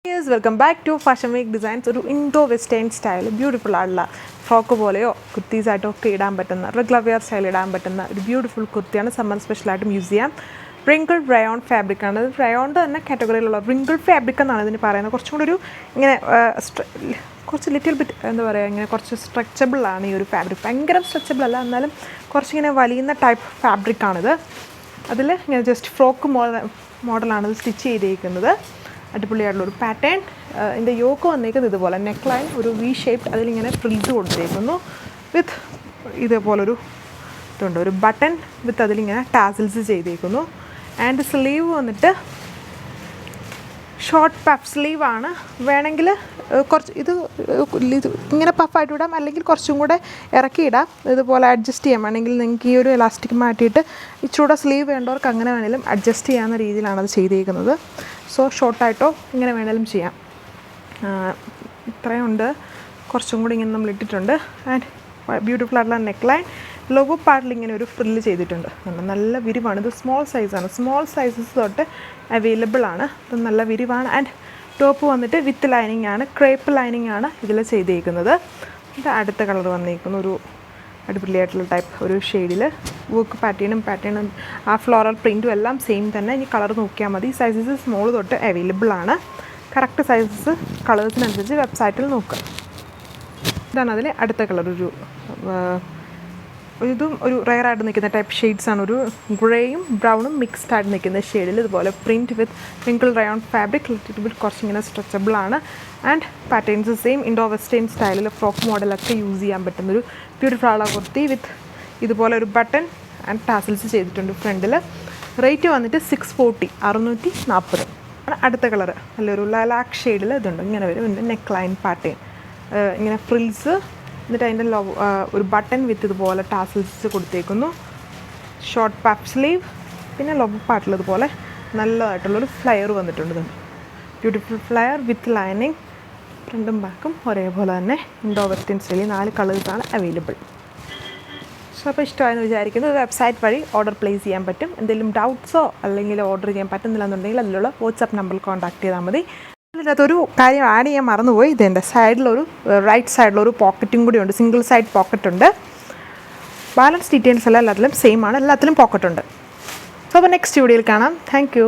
Yes, welcome back to Fashion Week Designs. ഒരു Indo western style beautiful ആയിട്ടുള്ള frock പോലെയോ കുർത്തീസായിട്ടോ ഒക്കെ ഇടാൻ പറ്റുന്ന റെഗുലർ വെയർ സ്റ്റൈൽ ഇടാൻ പറ്റുന്ന ഒരു ബ്യൂട്ടിഫുൾ കുർത്തിയാണ്. സമ്മർ സ്പെഷ്യലായിട്ടും യൂസ് ചെയ്യാം. റിങ്കിൾ റയോൺ ഫാബ്രിക്കാണ്. റയോണിൻ്റെ തന്നെ കാറ്റഗറിയിലുള്ള റിങ്കിൾ ഫാബ്രിക് എന്നാണ് ഇതിന് പറയുന്നത്. കുറച്ചും കൂടി ഒരു ഇങ്ങനെ കുറച്ച് ലിറ്റിൽ ബിറ്റ് എന്താ പറയുക, ഇങ്ങനെ കുറച്ച് സ്ട്രെച്ചബിളാണ് ഈ ഒരു ഫാബ്രിക്. ഭയങ്കര സ്ട്രെച്ചബിൾ അല്ല, എന്നാലും കുറച്ചിങ്ങനെ വലിയുന്ന ടൈപ്പ് ഫാബ്രിക്കാണിത്. അതിൽ ഇങ്ങനെ ജസ്റ്റ് ഫ്രോക്ക് മോഡലാണ് ഇത് സ്റ്റിച്ച് ചെയ്തേക്കുന്നത്. അടിപൊളിയായിട്ടുള്ളൊരു പാറ്റേൺ. ഇതിൻ്റെ യോക്ക് വന്നേക്കുന്നത് ഇതുപോലെ നെക്ക് ലൈൻ ഒരു വി ഷേപ്പ്, അതിലിങ്ങനെ ഫ്രിൽസ് കൊടുത്തേക്കുന്നു വിത്ത് ഇതേപോലൊരു ഇതുണ്ട്, ഒരു ബട്ടൺ വിത്ത് അതിലിങ്ങനെ ടാസിൽസ് ചെയ്തേക്കുന്നു. ആൻഡ് സ്ലീവ് വന്നിട്ട് ഷോർട്ട് പഫ് സ്ലീവാണ്. വേണമെങ്കിൽ കുറച്ച് ഇത് ഇങ്ങനെ പഫായിട്ട് ഇടാം, അല്ലെങ്കിൽ കുറച്ചും കൂടെ ഇറക്കിയിടാം. ഇതുപോലെ അഡ്ജസ്റ്റ് ചെയ്യാം. വേണമെങ്കിൽ നിങ്ങൾക്ക് ഈ ഒരു എലാസ്റ്റിക് മാറ്റിയിട്ട് ഇച്ചിരൂടെ സ്ലീവ് വേണ്ടവർക്ക് അങ്ങനെ വേണമെങ്കിലും അഡ്ജസ്റ്റ് ചെയ്യാവുന്ന രീതിയിലാണ് അത് ചെയ്തേക്കുന്നത്. സോ ഷോർട്ടായിട്ടോ ഇങ്ങനെ വേണമെങ്കിലും ചെയ്യാം. ഇത്രയുണ്ട്. കുറച്ചും കൂടി ഇങ്ങനെ നമ്മൾ ഇട്ടിട്ടുണ്ട്. ആൻഡ് ബ്യൂട്ടിഫുൾ ആയിട്ടുള്ള നെക്ക് ലൈൻ. ലോഗോ പാർട്ടിൽ ഇങ്ങനെ ഒരു ഫ്രില്ല് ചെയ്തിട്ടുണ്ട്. നല്ല വിരിവാണ്. ഇത് സ്മോൾ സൈസാണ്. സ്മോൾ സൈസസ് തൊട്ട് അവൈലബിൾ ആണ്. ഇത് നല്ല വിരിവാണ്. ആൻഡ് ടോപ്പ് വന്നിട്ട് വിത്ത് ലൈനിങ് ആണ്, ക്രേപ്പ് ലൈനിങ് ആണ് ഇതിൽ ചെയ്തേക്കുന്നത്. ഇത് അടുത്ത കളർ വന്നിരിക്കുന്നു ഒരു അടിപൊളിയായിട്ടുള്ള ടൈപ്പ് ഒരു ഷെയ്ഡിൽ. വർക്ക് പാറ്റേണും ആ ഫ്ലോറൽ പ്രിൻറ്റും എല്ലാം സെയിം തന്നെ. ഇനി കളർ നോക്കിയാൽ മതി. സൈസസ് സ്മോൾ തൊട്ട് അവൈലബിൾ ആണ്. കറക്റ്റ് സൈസസ് കളേഴ്സിനനുസരിച്ച് വെബ്സൈറ്റിൽ നോക്കുക. ഇതാണ് അതിൽ അടുത്ത കളർ. ഇതും ഒരു റെയറായിട്ട് നിൽക്കുന്ന ടൈപ്പ് ഷെയ്ഡ്സാണ്. ഒരു ഗ്രേയും ബ്രൗണും മിക്സ്ഡ് ആയിട്ട് നിൽക്കുന്ന ഷെയ്ഡിൽ ഇതുപോലെ print with wrinkle rayon fabric. Little bit കുറച്ചിങ്ങനെ സ്ട്രെച്ചബിളാണ്. And patterns same Indo western സ്റ്റൈലിൽ ഫ്രോക്ക് മോഡലൊക്കെ യൂസ് ചെയ്യാൻ പറ്റുന്നൊരു ബ്യൂട്ടിഫുൾ ആള കുർത്തി വിത്ത് ഇതുപോലെ ഒരു ബട്ടൺ ആൻഡ് ടാസിൽസ് ചെയ്തിട്ടുണ്ട് ഫ്രണ്ടിൽ. റേറ്റ് വന്നിട്ട് 640 640. അടുത്ത കളർ നല്ലൊരു ലൈലാക്ക് ഷെയ്ഡിൽ ഇതുണ്ട്. ഇങ്ങനെ വരും. ഇതിൻ്റെ നെക്ക് ലൈൻ പാറ്റേൺ ഇങ്ങനെ ഫ്രിൽസ്, എന്നിട്ട് അതിൻ്റെ ഒരു ബട്ടൺ വിത്ത് ഇതുപോലെ ടാസിൽസ് കൊടുത്തേക്കുന്നു. ഷോർട്ട് പഫ് സ്ലീവ്, പിന്നെ ലോബ് പാർട്ടിൽ ഇതുപോലെ നല്ലതായിട്ടുള്ളൊരു ഫ്ലയർ വന്നിട്ടുണ്ട്. Beautiful flare with lining. ഫ്രണ്ടും ബാക്കും ഒരേപോലെ തന്നെ ഇൻഡോ വെസ്റ്റേൺ സ്റ്റൈലിൽ 4 കളേഴ്സാണ് അവൈലബിൾ. സോ അപ്പോൾ ഇഷ്ടമായെന്ന് വിചാരിക്കുന്നു. വെബ്സൈറ്റ് വഴി ഓർഡർ പ്ലേസ് ചെയ്യാൻ പറ്റും. എന്തെങ്കിലും ഡൗട്ട്സോ അല്ലെങ്കിൽ ഓർഡർ ചെയ്യാൻ പറ്റുന്നില്ല എന്നുണ്ടെങ്കിൽ അതിലുള്ള വാട്സാപ്പ് നമ്പറിൽ കോൺടാക്ട് ചെയ്താൽ മതി. അതിനകത്തൊരു കാര്യം ആഡ് ചെയ്യാൻ മറന്നുപോയി. ഇതെൻ്റെ സൈഡിലൊരു റൈറ്റ് സൈഡിലൊരു പോക്കറ്റും കൂടി ഉണ്ട്. സിംഗിൾ സൈഡ് പോക്കറ്റ് ഉണ്ട്. ബാലൻസ് ഡീറ്റെയിൽസ് എല്ലാം എല്ലാത്തിലും സെയിം ആണ്. എല്ലാത്തിലും പോക്കറ്റ് ഉണ്ട്. സോ അപ്പോൾ നെക്സ്റ്റ് വീഡിയോയിൽ കാണാം. Thank you.